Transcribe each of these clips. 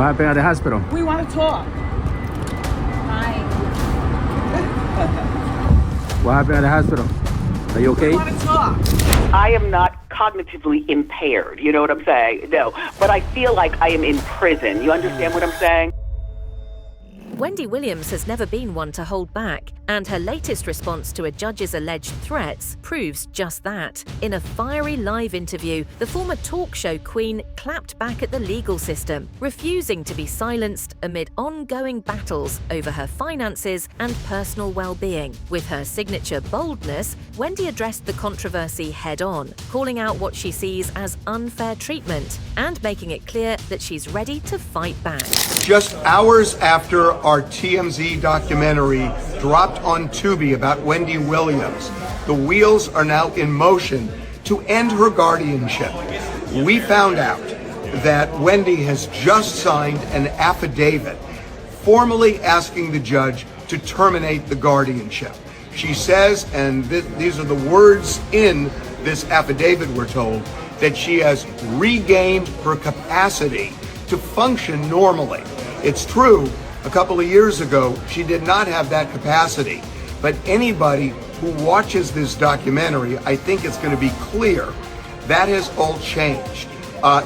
What happened at the hospital? We want to talk. Hi. What happened at the hospital? Are you okay? We want to talk. I am not cognitively impaired, you know what I'm saying? No, but I feel like I am in prison. You understand what I'm saying? Wendy Williams has never been one to hold back, and her latest response to a judge's alleged threats proves just that. In a fiery live interview, the former talk show queen clapped back at the legal system, refusing to be silenced amid ongoing battles over her finances and personal well-being. With her signature boldness, Wendy addressed the controversy head-on, calling out what she sees as unfair treatment and making it clear that she's ready to fight back. Just hours after our TMZ documentary dropped on Tubi about Wendy Williams, the wheels are now in motion to end her guardianship. We found out that Wendy has just signed an affidavit formally asking the judge to terminate the guardianship. She says, and these are the words in this affidavit, we're told, that she has regained her capacity to function normally. It's true, a couple of years ago, she did not have that capacity. But anybody who watches this documentary, I think it's going to be clear that has all changed.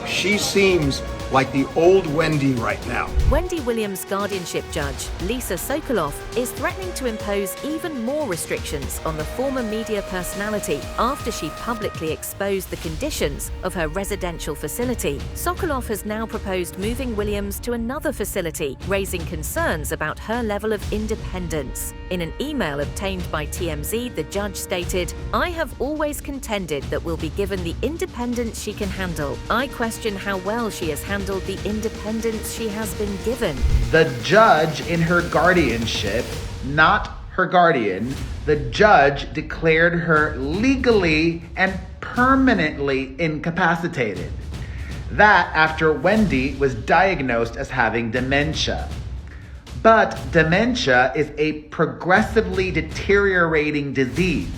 She seems like the old Wendy right now. Wendy Williams' guardianship judge, Lisa Sokoloff, is threatening to impose even more restrictions on the former media personality after she publicly exposed the conditions of her residential facility. Sokoloff has now proposed moving Williams to another facility, raising concerns about her level of independence. In an email obtained by TMZ, the judge stated, "I have always contended that we'll be given the independence she can handle. I question how well she has handled the independence she has been given." The judge in her guardianship, not her guardian, the judge declared her legally and permanently incapacitated. That after Wendy was diagnosed as having dementia. But dementia is a progressively deteriorating disease.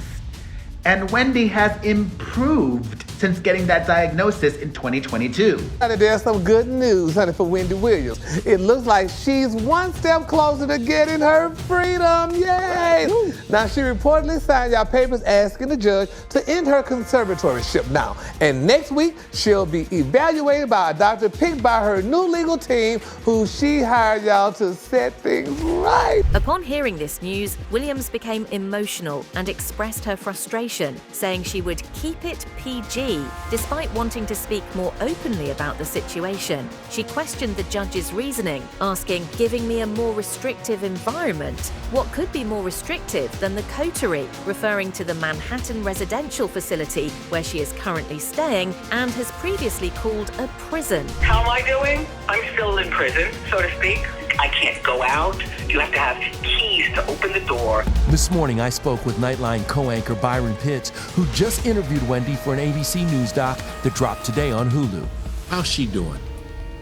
And Wendy has improved since getting that diagnosis in 2022. Honey, there's some good news, honey, for Wendy Williams. It looks like she's one step closer to getting her freedom. Yay! Woo. Now, she reportedly signed y'all papers asking the judge to end her conservatorship now. And next week, she'll be evaluated by a doctor picked by her new legal team, who she hired y'all to set things right. Upon hearing this news, Williams became emotional and expressed her frustration, saying she would keep it PG despite wanting to speak more openly about the situation. She questioned the judge's reasoning, asking, "Giving me a more restrictive environment? What could be more restrictive than the coterie?" referring to the Manhattan residential facility where she is currently staying and has previously called a prison. How am I doing? I'm still in prison, so to speak. I can't go out. You have to have keys to open the door. This morning, I spoke with Nightline co-anchor Byron Pitts, who just interviewed Wendy for an ABC News doc that dropped today on Hulu. How's she doing,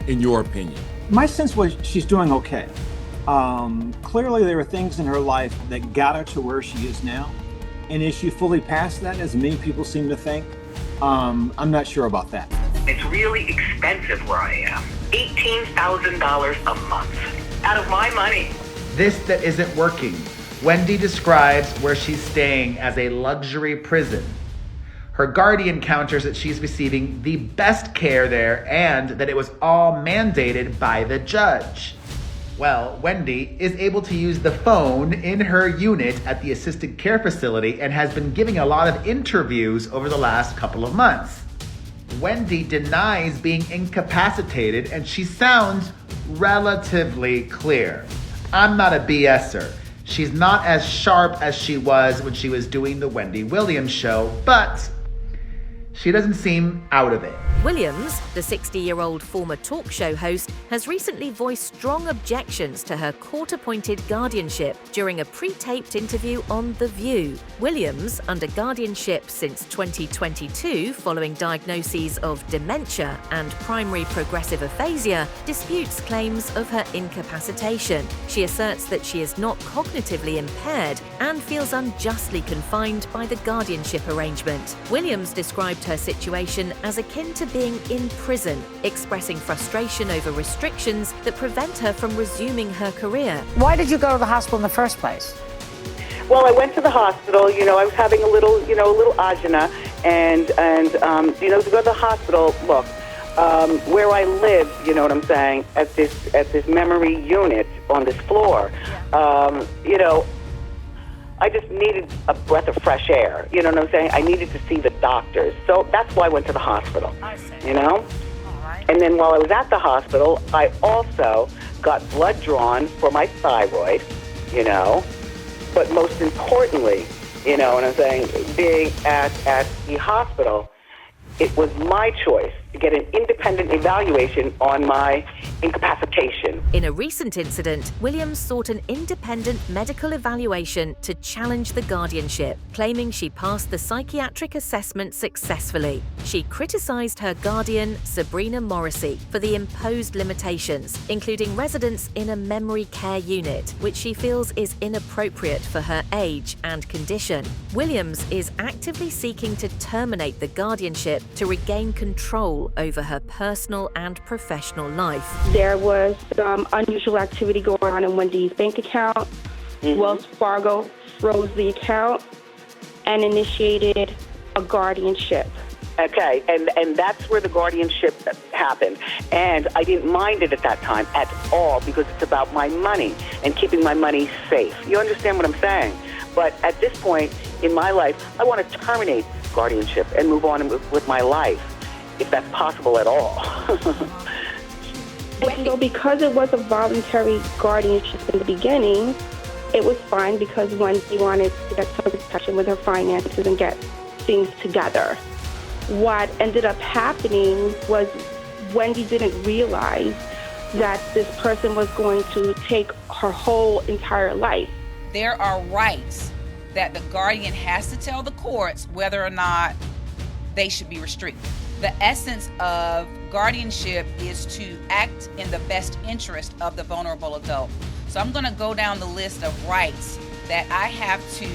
in your opinion? My sense was she's doing okay. Clearly, there are things in her life that got her to where she is now. And is she fully past that, as many people seem to think? I'm not sure about that. It's really expensive where I am. $18,000 a month. Out of my money. This that isn't working. Wendy describes where she's staying as a luxury prison. Her guardian counters that she's receiving the best care there and that it was all mandated by the judge. Well, Wendy is able to use the phone in her unit at the assisted care facility and has been giving a lot of interviews over the last couple of months. Wendy denies being incapacitated and she sounds relatively clear. I'm not a BSer. She's not as sharp as she was when she was doing the Wendy Williams show, but she doesn't seem out of it. Williams, the 60-year-old former talk show host, has recently voiced strong objections to her court-appointed guardianship during a pre-taped interview on The View. Williams, under guardianship since 2022 following diagnoses of dementia and primary progressive aphasia, disputes claims of her incapacitation. She asserts that she is not cognitively impaired and feels unjustly confined by the guardianship arrangement. Williams described her situation as akin to being in prison, expressing frustration over restrictions that prevent her from resuming her career. Why did you go to the hospital in the first place? Well, I went to the hospital. You know, I was having a little agina, and to go to the hospital. Look, where I live, you know what I'm saying, at this memory unit on this floor, I just needed a breath of fresh air. You know what I'm saying? I needed to see the doctors. So that's why I went to the hospital. I see. You know? All right. And then while I was at the hospital, I also got blood drawn for my thyroid, you know. But most importantly, you know what I'm saying, being at the hospital, it was my choice to get an independent evaluation on my incapacitation. In a recent incident, Williams sought an independent medical evaluation to challenge the guardianship, claiming she passed the psychiatric assessment successfully. She criticized her guardian, Sabrina Morrissey, for the imposed limitations, including residence in a memory care unit, which she feels is inappropriate for her age and condition. Williams is actively seeking to terminate the guardianship to regain control over her personal and professional life. There was some unusual activity going on in Wendy's bank account. Mm-hmm. Wells Fargo froze the account and initiated a guardianship. Okay, and that's where the guardianship happened. And I didn't mind it at that time at all because it's about my money and keeping my money safe. You understand what I'm saying? But at this point in my life, I want to terminate guardianship and move on with my life, if that's possible at all. So because it was a voluntary guardianship in the beginning, it was fine because Wendy wanted to get some protection with her finances and get things together. What ended up happening was Wendy didn't realize that this person was going to take her whole entire life. There are rights that the guardian has to tell the courts whether or not they should be restricted. The essence of guardianship is to act in the best interest of the vulnerable adult. So I'm going to go down the list of rights that I have to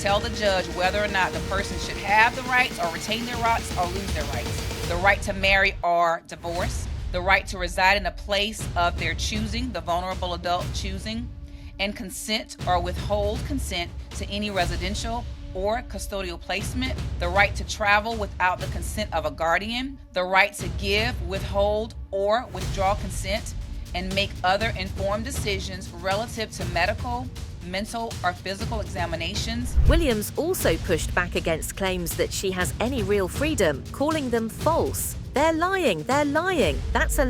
tell the judge whether or not the person should have the rights or retain their rights or lose their rights. The right to marry or divorce, the right to reside in a place of their choosing, the vulnerable adult choosing, and consent or withhold consent to any residential or custodial placement, the right to travel without the consent of a guardian, the right to give, withhold, or withdraw consent, and make other informed decisions relative to medical, mental, or physical examinations. Williams also pushed back against claims that she has any real freedom, calling them false. They're lying, that's a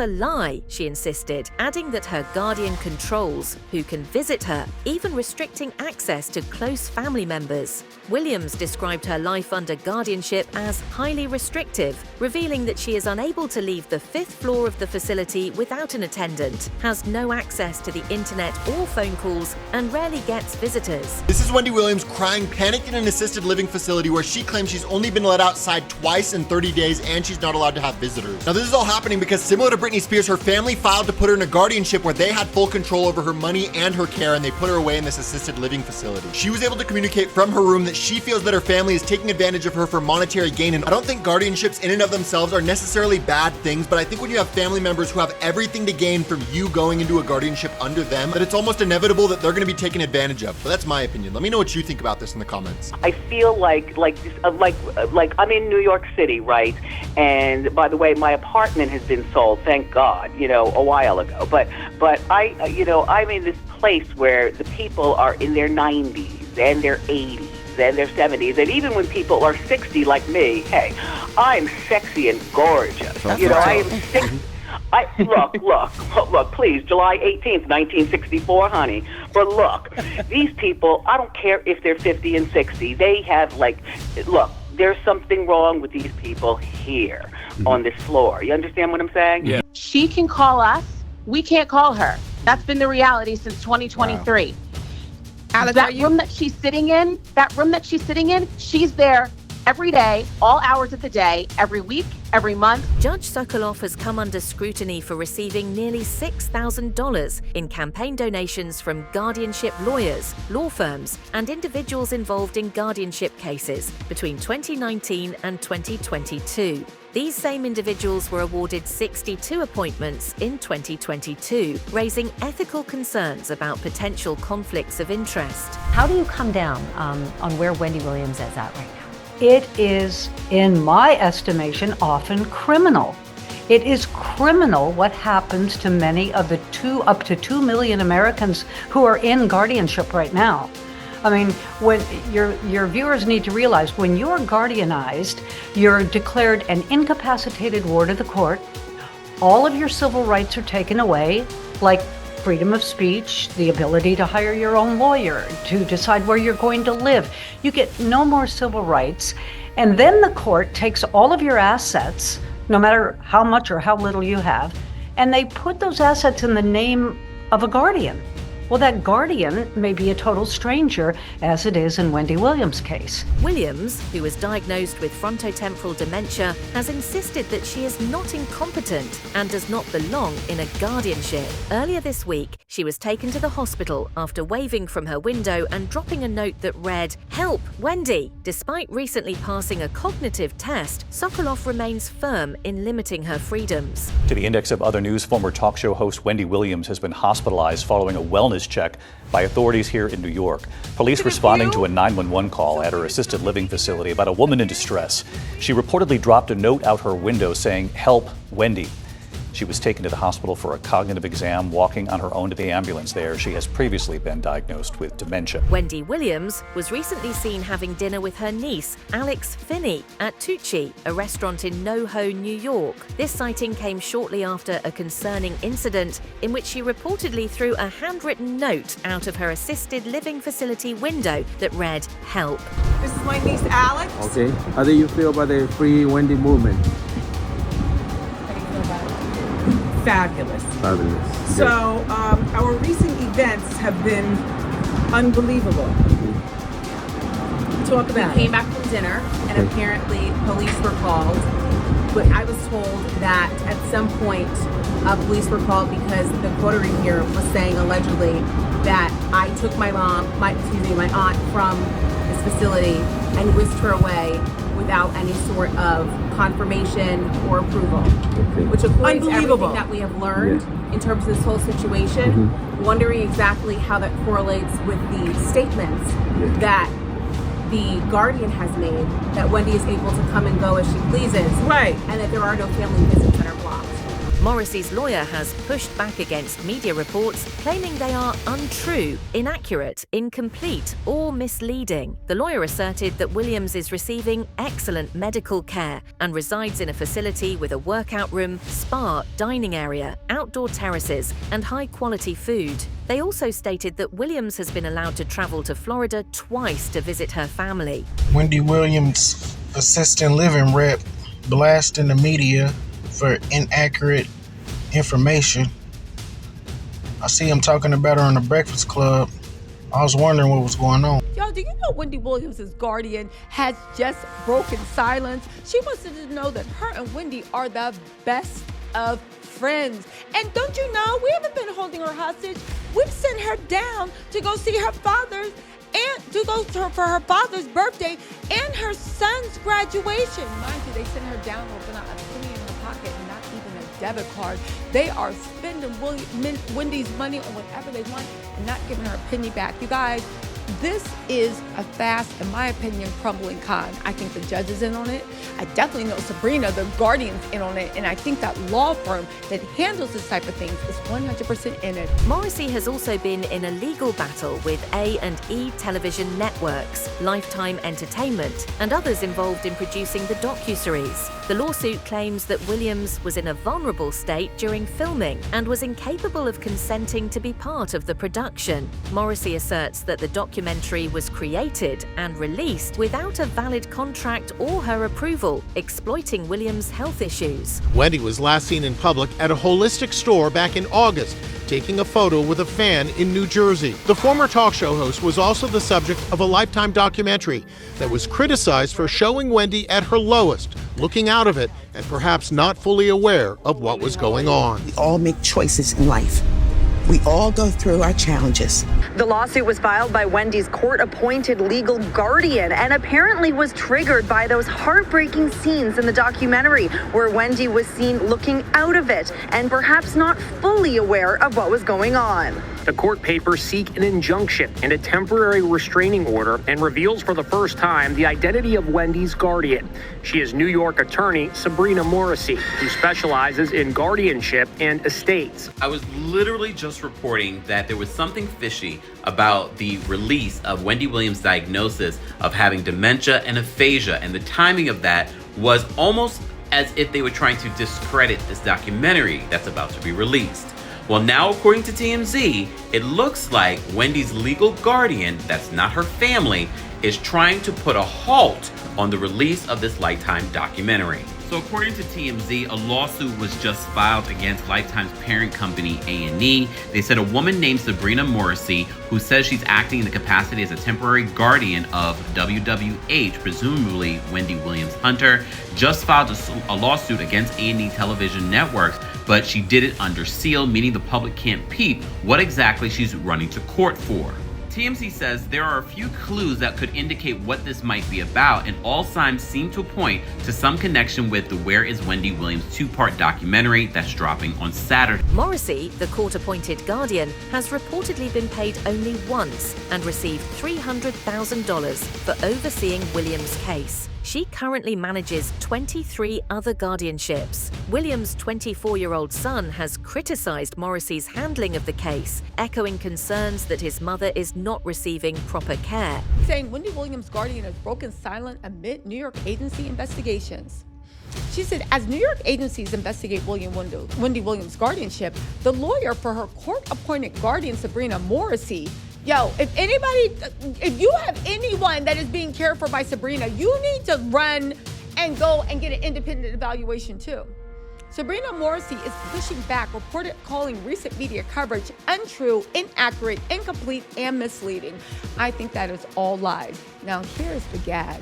lie, she insisted, adding that her guardian controls who can visit her, even restricting access to close family members. Williams described her life under guardianship as highly restrictive, revealing that she is unable to leave the 5th floor of the facility without an attendant, has no access to the internet or phone calls, and rarely gets visitors. This is Wendy Williams crying panicked in an assisted living facility where she claims she's only been let outside twice in 30 days and she's not allowed to have visitors. Now this is all happening because similar to Britney Spears, her family filed to put her in a guardianship where they had full control over her money and her care, and they put her away in this assisted living facility. She was able to communicate from her room that she feels that her family is taking advantage of her for monetary gain, and I don't think guardianships in and of themselves are necessarily bad things, but I think when you have family members who have everything to gain from you going into a guardianship under them, that it's almost inevitable that they're going to be taken advantage of. But that's my opinion. Let me know what you think about this in the comments. I feel like I'm in New York City, right? And by the way, my apartment has been sold, thank God, you know, a while ago. But I'm in this place where the people are in their 90s and their 80s and their 70s, and even when people are 60 like me, hey, I'm sexy and gorgeous. I am 60. Look, please, July 18th, 1964, honey. But look, these people, I don't care if they're 50 and 60, they have there's something wrong with these people here on this floor. You understand what I'm saying? Yeah. She can call us. We can't call her. That's been the reality since 2023. Wow. Alex, that room that she's sitting in, she's there every day, all hours of the day, every week, every month. Judge Sokoloff has come under scrutiny for receiving nearly $6,000 in campaign donations from guardianship lawyers, law firms, and individuals involved in guardianship cases between 2019 and 2022. These same individuals were awarded 62 appointments in 2022, raising ethical concerns about potential conflicts of interest. How do you come down on where Wendy Williams is at right now? It is, in my estimation, often criminal. It is criminal what happens to many of the up to 2 million Americans who are in guardianship right now. I mean, when your viewers need to realize when you're guardianized, you're declared an incapacitated ward of the court. All of your civil rights are taken away, like freedom of speech, the ability to hire your own lawyer, to decide where you're going to live. You get no more civil rights. And then the court takes all of your assets, no matter how much or how little you have, and they put those assets in the name of a guardian. Well, that guardian may be a total stranger, as it is in Wendy Williams' case. Williams, who was diagnosed with frontotemporal dementia, has insisted that she is not incompetent and does not belong in a guardianship. Earlier this week, she was taken to the hospital after waving from her window and dropping a note that read, "Help, Wendy!" Despite recently passing a cognitive test, Sokoloff remains firm in limiting her freedoms. To the index of other news, former talk show host Wendy Williams has been hospitalized following a wellness check by authorities here in New York. Police responding to a 911 call at her assisted living facility about a woman in distress. She reportedly dropped a note out her window saying, "Help, Wendy." She was taken to the hospital for a cognitive exam. Walking on her own to the ambulance there, she has previously been diagnosed with dementia. Wendy Williams was recently seen having dinner with her niece, Alex Finney, at Tucci, a restaurant in NoHo, New York. This sighting came shortly after a concerning incident in which she reportedly threw a handwritten note out of her assisted living facility window that read, "Help." This is my niece, Alex. Okay. How do you feel about the Free Wendy movement? Fabulous. Fabulous. So our recent events have been unbelievable. Talk about We came back from dinner, and apparently police were called. But I was told that at some point police were called because the coterie here was saying allegedly that I took my aunt from this facility and whisked her away without any sort of confirmation or approval, which avoids everything that we have learned in terms of this whole situation. Wondering exactly how that correlates with the statements that the guardian has made, that Wendy is able to come and go as she pleases, right, and that there are no family visits that are blocked. Morrissey's lawyer has pushed back against media reports claiming they are untrue, inaccurate, incomplete, or misleading. The lawyer asserted that Williams is receiving excellent medical care and resides in a facility with a workout room, spa, dining area, outdoor terraces, and high-quality food. They also stated that Williams has been allowed to travel to Florida twice to visit her family. Wendy Williams, assistant living rep, blasting the media for inaccurate information. I see him talking about her on the Breakfast Club. I was wondering what was going on. Y'all, do you know Wendy Williams' guardian has just broken silence? She wants to know that her and Wendy are the best of friends. And don't you know, we haven't been holding her hostage. We've sent her down to go see her father and to go for her father's birthday and her son's graduation. Mind you, they sent her down with not a penny in her pocket, not even a debit card. They are spending Wendy's money on whatever they want and not giving her a penny back. You guys, this is a fast, in my opinion, crumbling con. I think the judge is in on it. I definitely know Sabrina, the guardian's in on it. And I think that law firm that handles this type of things is 100% in it. Morrissey has also been in a legal battle with A&E television networks, Lifetime Entertainment, and others involved in producing the docuseries. The lawsuit claims that Williams was in a vulnerable state during filming and was incapable of consenting to be part of the production. Morrissey asserts that the documentary was created and released without a valid contract or her approval, exploiting Williams' health issues. Wendy was last seen in public at a holistic store back in August, taking a photo with a fan in New Jersey. The former talk show host was also the subject of a Lifetime documentary that was criticized for showing Wendy at her lowest, looking out of it, and perhaps not fully aware of what was going on. We all make choices in life. We all go through our challenges. The lawsuit was filed by Wendy's court-appointed legal guardian and apparently was triggered by those heartbreaking scenes in the documentary where Wendy was seen looking out of it and perhaps not fully aware of what was going on. The court papers seek an injunction and a temporary restraining order and reveals for the first time the identity of Wendy's guardian. She is New York attorney Sabrina Morrissey, who specializes in guardianship and estates. I was literally just reporting that there was something fishy about the release of Wendy Williams' diagnosis of having dementia and aphasia, and the timing of that was almost as if they were trying to discredit this documentary that's about to be released. Well, now according to TMZ, it looks like Wendy's legal guardian, that's not her family, is trying to put a halt on the release of this Lifetime documentary. So according to TMZ, a lawsuit was just filed against Lifetime's parent company, A&E. They said a woman named Sabrina Morrissey, who says she's acting in the capacity as a temporary guardian of WWH, presumably Wendy Williams Hunter, just filed a lawsuit against A&E television networks, but she did it under seal, meaning the public can't peep what exactly she's running to court for. TMZ says there are a few clues that could indicate what this might be about, and all signs seem to point to some connection with the Where is Wendy Williams two-part documentary that's dropping on Saturday. Morrissey, the court-appointed guardian, has reportedly been paid only once and received $300,000 for overseeing Williams' case. She currently manages 23 other guardianships. Williams' 24-year-old son has criticized Morrissey's handling of the case, echoing concerns that his mother is not receiving proper care. Saying Wendy Williams' guardian has broken silent amid New York agency investigations. She said, as New York agencies investigate Wendy Williams' guardianship, the lawyer for her court-appointed guardian, Sabrina Morrissey, if you have anyone that is being cared for by Sabrina, you need to run and go and get an independent evaluation too. Sabrina Morrissey is pushing back, reported calling recent media coverage untrue, inaccurate, incomplete, and misleading. I think that is all lies. Now here's the gag.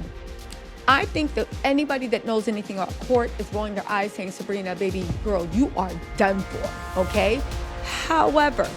I think that anybody that knows anything about court is rolling their eyes saying, Sabrina, baby girl, you are done for, okay? However,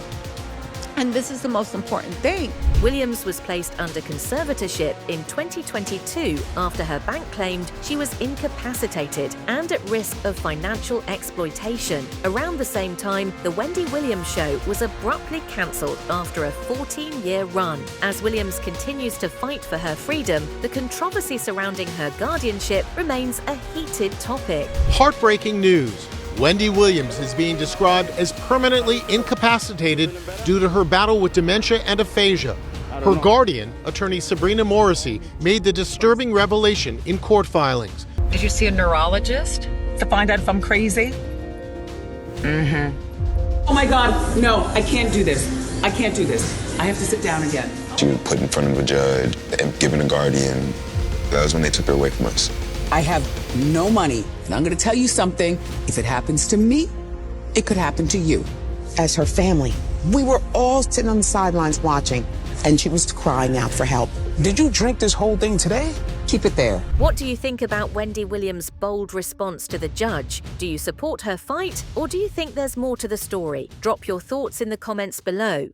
and this is the most important thing, Williams was placed under conservatorship in 2022 after her bank claimed she was incapacitated and at risk of financial exploitation. Around the same time, The Wendy Williams Show was abruptly cancelled after a 14-year run. As Williams continues to fight for her freedom, the controversy surrounding her guardianship remains a heated topic. Heartbreaking news. Wendy Williams is being described as permanently incapacitated due to her battle with dementia and aphasia. Her guardian, attorney Sabrina Morrissey, made the disturbing revelation in court filings. Did you see a neurologist to find out if I'm crazy? Oh my God, no, I can't do this. I can't do this. I have to sit down again. She was put in front of a judge and given a guardian. That was when they took her away from us. I have no money, and I'm gonna tell you something. If it happens to me, it could happen to you. As her family, we were all sitting on the sidelines watching, and she was crying out for help. Did you drink this whole thing today? Keep it there. What do you think about Wendy Williams' bold response to the judge? Do you support her fight, or do you think there's more to the story? Drop your thoughts in the comments below.